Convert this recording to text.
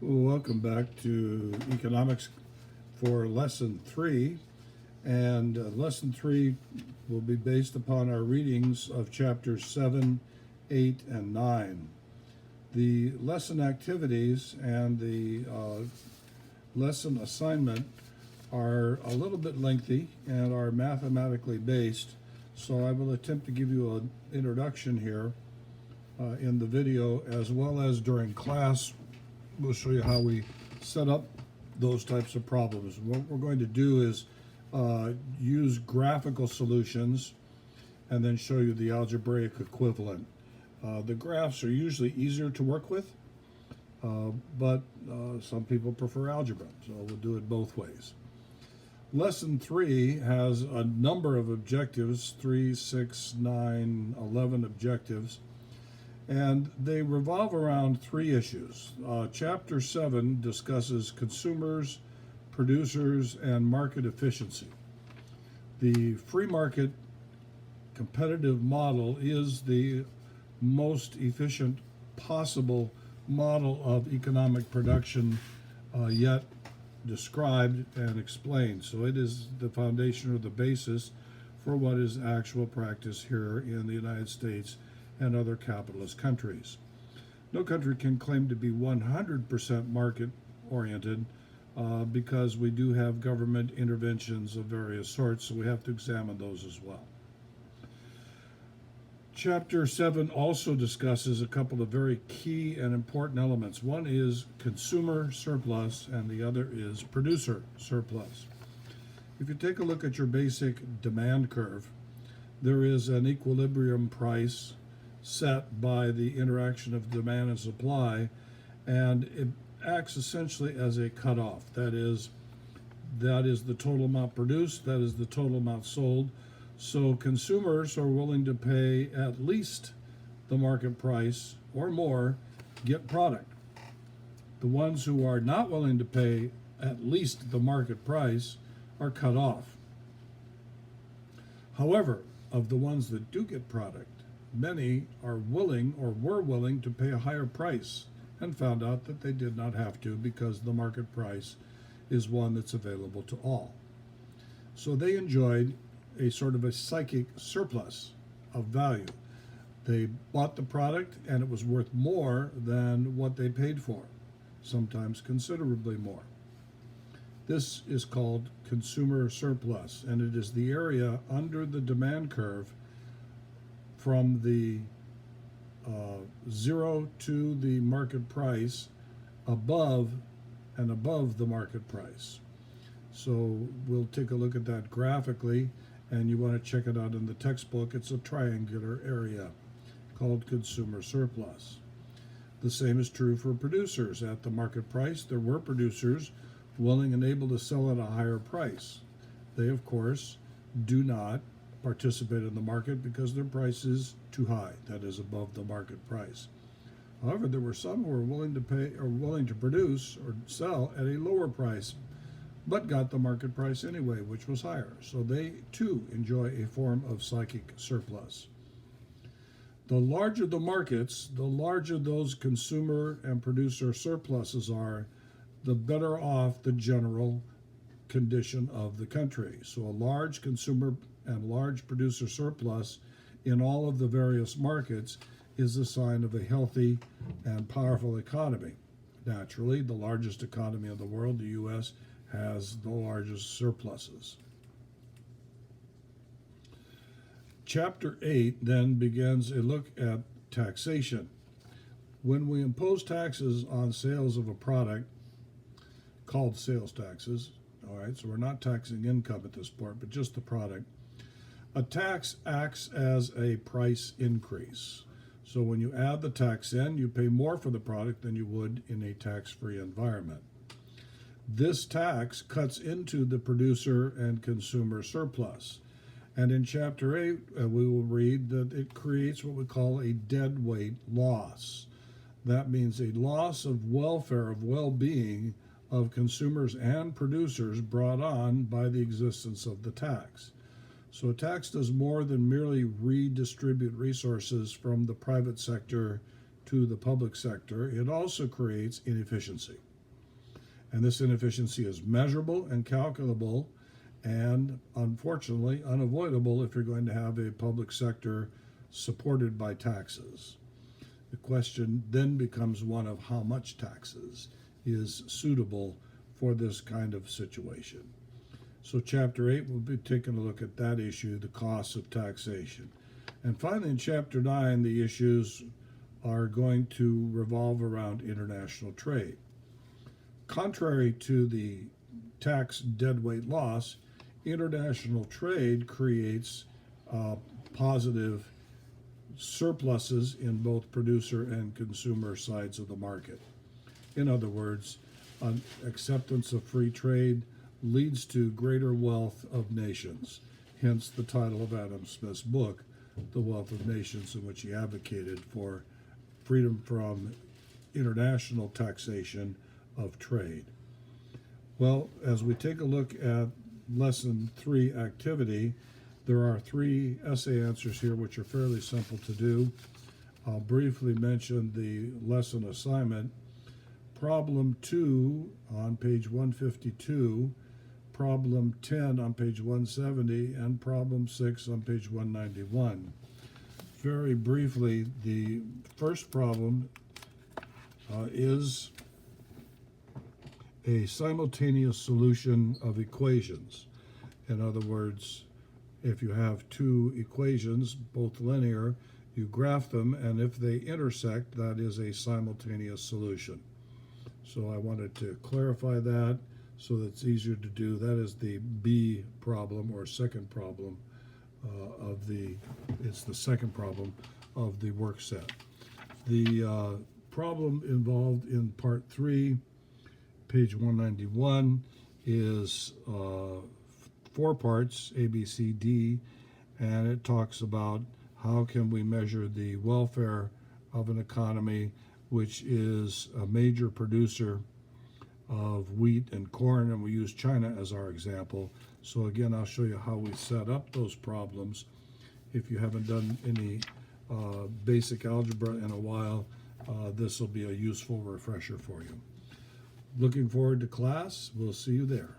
Welcome back to Economics for Lesson 3. And Lesson 3 will be based upon our readings of Chapters 7, 8, and 9. The lesson activities and the lesson assignment are a little bit lengthy and are mathematically based, so I will attempt to give you an introduction here in the video, as well as during class. We'll show you how we set up those types of problems. What we're going to do is use graphical solutions and then show you the algebraic equivalent. The graphs are usually easier to work with, but some people prefer algebra, so we'll do it both ways. Lesson 3 has a number of objectives, 3, 6, 9, 11 objectives, and they revolve around three issues. Chapter 7 discusses consumers, producers, and market efficiency. The free market competitive model is the most efficient possible model of economic production yet described and explained. So it is the foundation or the basis for what is actual practice here in the United States and other capitalist countries. No country can claim to be 100% market oriented because we do have government interventions of various sorts, so we have to examine those as well. Chapter 7 also discusses a couple of very key and important elements. One is consumer surplus and the other is producer surplus. If you take a look at your basic demand curve, there is an equilibrium price set by the interaction of demand and supply, and it acts essentially as a cutoff. That is the total amount produced, that is the total amount sold. So consumers are willing to pay at least the market price or more, get product. The ones who are not willing to pay at least the market price are cut off. However, of the ones that do get product, many are willing or were willing to pay a higher price and found out that they did not have to because the market price is one that's available to all. So they enjoyed a sort of a psychic surplus of value. They bought the product and it was worth more than what they paid for, sometimes considerably more. This is called consumer surplus, and it is the area under the demand curve from the zero to the market price, above and above the market price. So we'll take a look at that graphically, and you want to check it out in the textbook. It's a triangular area called consumer surplus. The same is true for producers. At the market price, there were producers willing and able to sell at a higher price. They, of course, do not participate in the market because their price is too high, that is above the market price. However, there were some who were willing to pay or willing to produce or sell at a lower price, but got the market price anyway, which was higher. So they too enjoy a form of psychic surplus. The larger the markets, the larger those consumer and producer surpluses are, the better off the general condition of the country. So a large consumer and large producer surplus in all of the various markets is a sign of a healthy and powerful economy. Naturally, the largest economy in the world, the U.S., has the largest surpluses. Chapter 8 then begins a look at taxation. When we impose taxes on sales of a product, called sales taxes, all right, so we're not taxing income at this point, but just the product, a tax acts as a price increase. So when you add the tax in, you pay more for the product than you would in a tax-free environment. This tax cuts into the producer and consumer surplus. And in Chapter 8, we will read that it creates what we call a deadweight loss. That means a loss of welfare, of well-being of consumers and producers brought on by the existence of the tax. So a tax does more than merely redistribute resources from the private sector to the public sector. It also creates inefficiency. And this inefficiency is measurable and calculable, and unfortunately unavoidable if you're going to have a public sector supported by taxes. The question then becomes one of how much taxes is suitable for this kind of situation. So Chapter 8 will be taking a look at that issue, the costs of taxation. And finally in Chapter 9, the issues are going to revolve around international trade. Contrary to the tax deadweight loss, international trade creates positive surpluses in both producer and consumer sides of the market. In other words, acceptance of free trade leads to greater wealth of nations, hence the title of Adam Smith's book, The Wealth of Nations, in which he advocated for freedom from international taxation of trade. Well, as we take a look at Lesson 3 activity, there are 3 essay answers here which are fairly simple to do. I'll briefly mention the lesson assignment. Problem 2 on page 152, problem 10 on page 170, and problem 6 on page 191. Very briefly, the first problem is a simultaneous solution of equations. In other words, if you have 2 equations, both linear, you graph them, and if they intersect, that is a simultaneous solution. So I wanted to clarify that so that it's easier to do. That is the B problem, or second problem it's the second problem of the work set. The problem involved in part 3, page 191, is 4 parts, A, B, C, D, and it talks about how can we measure the welfare of an economy which is a major producer of wheat and corn, and we use China as our example. So again, I'll show you how we set up those problems. If you haven't done any basic algebra in a while, this will be a useful refresher for you. Looking forward to class. We'll see you there.